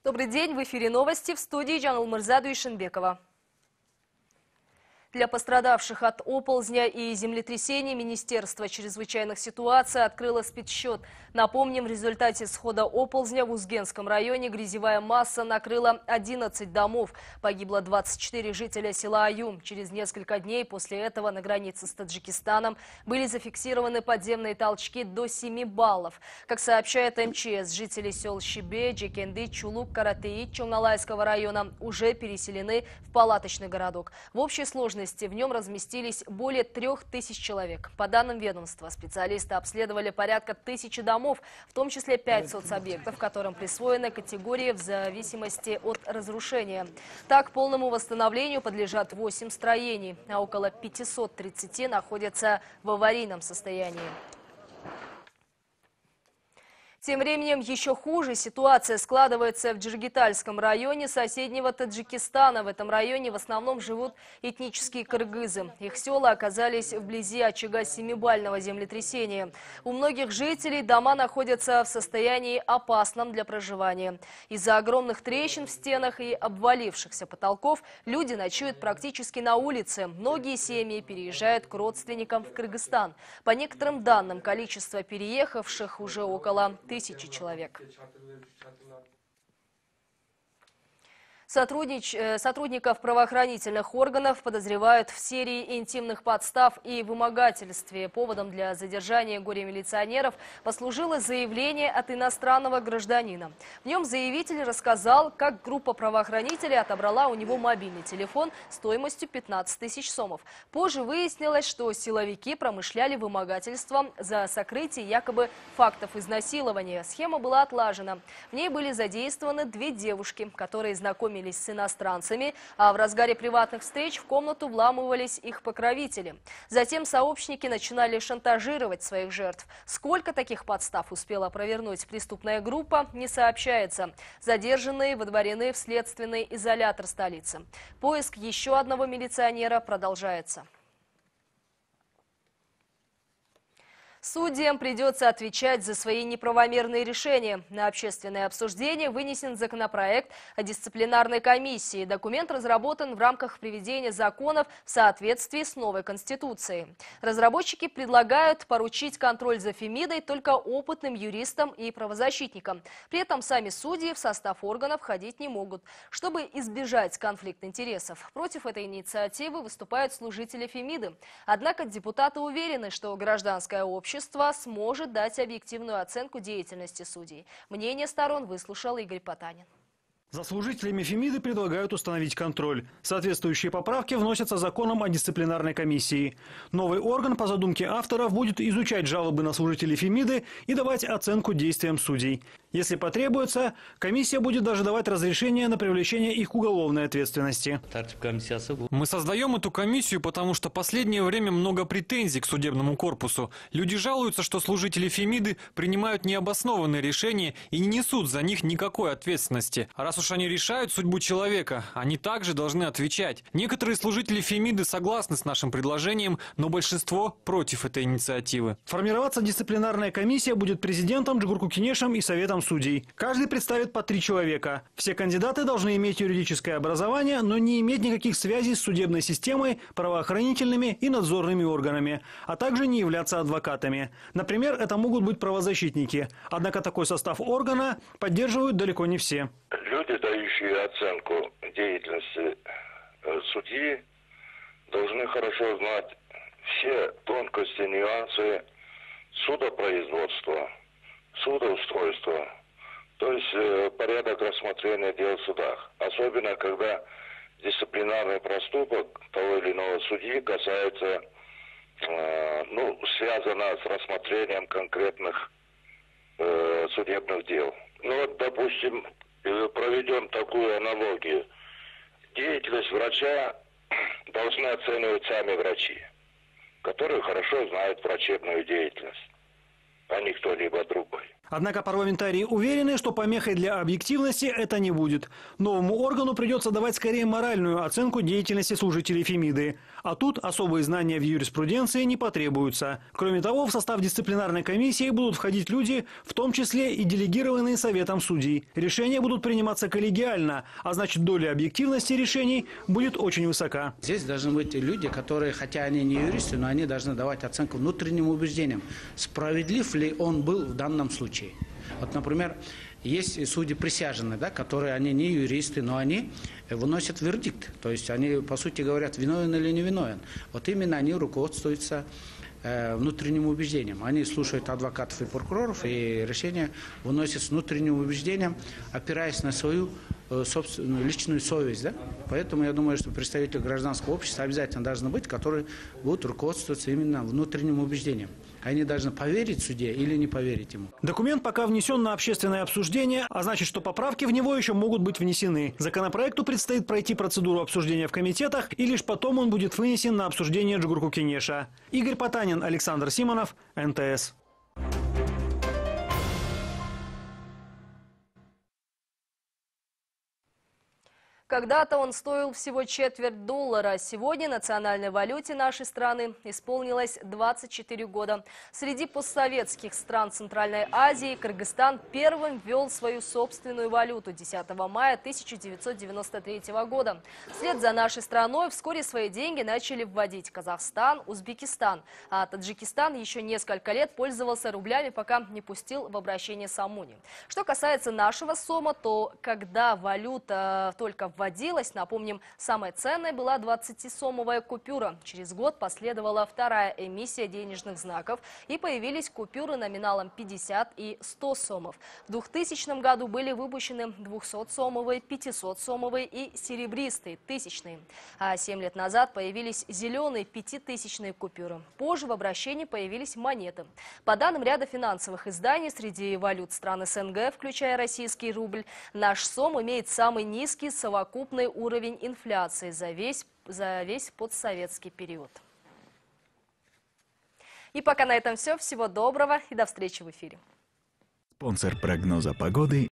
Добрый день, в эфире новости, в студии Джанулмырза Дуйшенбекова. Для пострадавших от оползня и землетрясений Министерство чрезвычайных ситуаций открыло спецсчет. Напомним, в результате схода оползня в Узгенском районе грязевая масса накрыла 11 домов. Погибло 24 жителя села Аюм. Через несколько дней после этого на границе с Таджикистаном были зафиксированы подземные толчки до 7 баллов. Как сообщает МЧС, жители сел Щебе, Джекенды, Чулук, Каратеи, Чоңалайского района уже переселены в палаточный городок. В общей сложности в нем разместились более 3000 человек. По данным ведомства, специалисты обследовали порядка 1000 домов, в том числе 5 соцобъектов, которым присвоены категории в зависимости от разрушения. Так, полному восстановлению подлежат 8 строений, а около 530 находятся в аварийном состоянии. Тем временем еще хуже ситуация складывается в Джиргитальском районе соседнего Таджикистана. В этом районе в основном живут этнические кыргызы. Их села оказались вблизи очага 7-бального землетрясения. У многих жителей дома находятся в состоянии опасном для проживания. Из-за огромных трещин в стенах и обвалившихся потолков люди ночуют практически на улице. Многие семьи переезжают к родственникам в Кыргызстан. По некоторым данным, количество переехавших уже около 1000 человек. Сотрудников правоохранительных органов подозревают в серии интимных подстав и вымогательстве. Поводом для задержания горе-милиционеров послужило заявление от иностранного гражданина. В нем заявитель рассказал, как группа правоохранителей отобрала у него мобильный телефон стоимостью 15 000 сомов. Позже выяснилось, что силовики промышляли вымогательством за сокрытие якобы фактов изнасилования. Схема была отлажена. В ней были задействованы 2 девушки, которые знакомились с иностранцами, а в разгаре приватных встреч в комнату вламывались их покровители. Затем сообщники начинали шантажировать своих жертв. Сколько таких подстав успела провернуть преступная группа, не сообщается. Задержанные выдворены в следственный изолятор столицы. Поиск еще одного милиционера продолжается. Судьям придется отвечать за свои неправомерные решения. На общественное обсуждение вынесен законопроект о дисциплинарной комиссии. Документ разработан в рамках приведения законов в соответствии с новой Конституцией. Разработчики предлагают поручить контроль за Фемидой только опытным юристам и правозащитникам. При этом сами судьи в состав органов входить не могут. Чтобы избежать конфликта интересов, против этой инициативы выступают служители Фемиды. Однако депутаты уверены, что гражданское общество сможет дать объективную оценку деятельности судей. Мнение сторон выслушал Игорь Потанин. За служителями Фемиды предлагают установить контроль. Соответствующие поправки вносятся законом о дисциплинарной комиссии. Новый орган, по задумке авторов, будет изучать жалобы на служителей Фемиды и давать оценку действиям судей. Если потребуется, комиссия будет даже давать разрешение на привлечение их к уголовной ответственности. Мы создаем эту комиссию, потому что в последнее время много претензий к судебному корпусу. Люди жалуются, что служители Фемиды принимают необоснованные решения и не несут за них никакой ответственности. Раз уж они решают судьбу человека, они также должны отвечать. Некоторые служители Фемиды согласны с нашим предложением, но большинство против этой инициативы. Формироваться дисциплинарная комиссия будет президентом Джугурку Кенешем и советом судей. Каждый представит по 3 человека. Все кандидаты должны иметь юридическое образование, но не иметь никаких связей с судебной системой, правоохранительными и надзорными органами, а также не являться адвокатами. Например, это могут быть правозащитники. Однако такой состав органа поддерживают далеко не все. Люди, дающие оценку деятельности судьи, должны хорошо знать все тонкости, нюансы судопроизводства, судоустройства, то есть порядок рассмотрения дел в судах. Особенно, когда дисциплинарный проступок того или иного судьи касается, связано с рассмотрением конкретных судебных дел. Допустим, проведем такую аналогию. Деятельность врача должны оценивать сами врачи, которые хорошо знают врачебную деятельность, а не кто-либо другой. Однако парламентарии уверены, что помехой для объективности это не будет. Новому органу придется давать скорее моральную оценку деятельности служителей Фемиды. А тут особые знания в юриспруденции не потребуются. Кроме того, в состав дисциплинарной комиссии будут входить люди, в том числе и делегированные Советом судей. Решения будут приниматься коллегиально, а значит, доля объективности решений будет очень высока. Здесь должны быть люди, которые, хотя они не юристы, но они должны давать оценку внутренним убеждениям, справедлив ли он был в данном случае. Вот, например, есть судьи присяжные, да, которые они не юристы, но они выносят вердикт. То есть они, по сути, говорят, виновен или не виновен. Вот именно они руководствуются внутренним убеждением. Они слушают адвокатов и прокуроров, и решения выносят с внутренним убеждением, опираясь на свою собственную личную совесть. Да? Поэтому я думаю, что представители гражданского общества обязательно должны быть, которые будут руководствоваться именно внутренним убеждением. Они должны поверить судье или не поверить ему. Документ пока внесен на общественное обсуждение, а значит, что поправки в него еще могут быть внесены. Законопроекту предстоит пройти процедуру обсуждения в комитетах, и лишь потом он будет вынесен на обсуждение Джгурку Кенеша. Игорь Потанин, Александр Симонов, НТС. Когда-то он стоил всего $0,25. Сегодня национальной валюте нашей страны исполнилось 24 года. Среди постсоветских стран Центральной Азии Кыргызстан первым ввел свою собственную валюту 10 мая 1993 года. Вслед за нашей страной вскоре свои деньги начали вводить Казахстан, Узбекистан. А Таджикистан еще несколько лет пользовался рублями, пока не пустил в обращение Самуни. Что касается нашего СОМа, то когда валюта только вводилась, напомним, самой ценной была 20-сомовая купюра. Через год последовала вторая эмиссия денежных знаков и появились купюры номиналом 50 и 100 сомов. В 2000 году были выпущены 200-сомовые, 500-сомовые и серебристые, тысячные. А 7 лет назад появились зеленые 5000-е купюры. Позже в обращении появились монеты. По данным ряда финансовых изданий, среди валют стран СНГ, включая российский рубль, наш сом имеет самый низкий совокупный уровень инфляции за весь постсоветский период. И пока на этом все. Всего доброго и до встречи в эфире. Спонсор прогноза погоды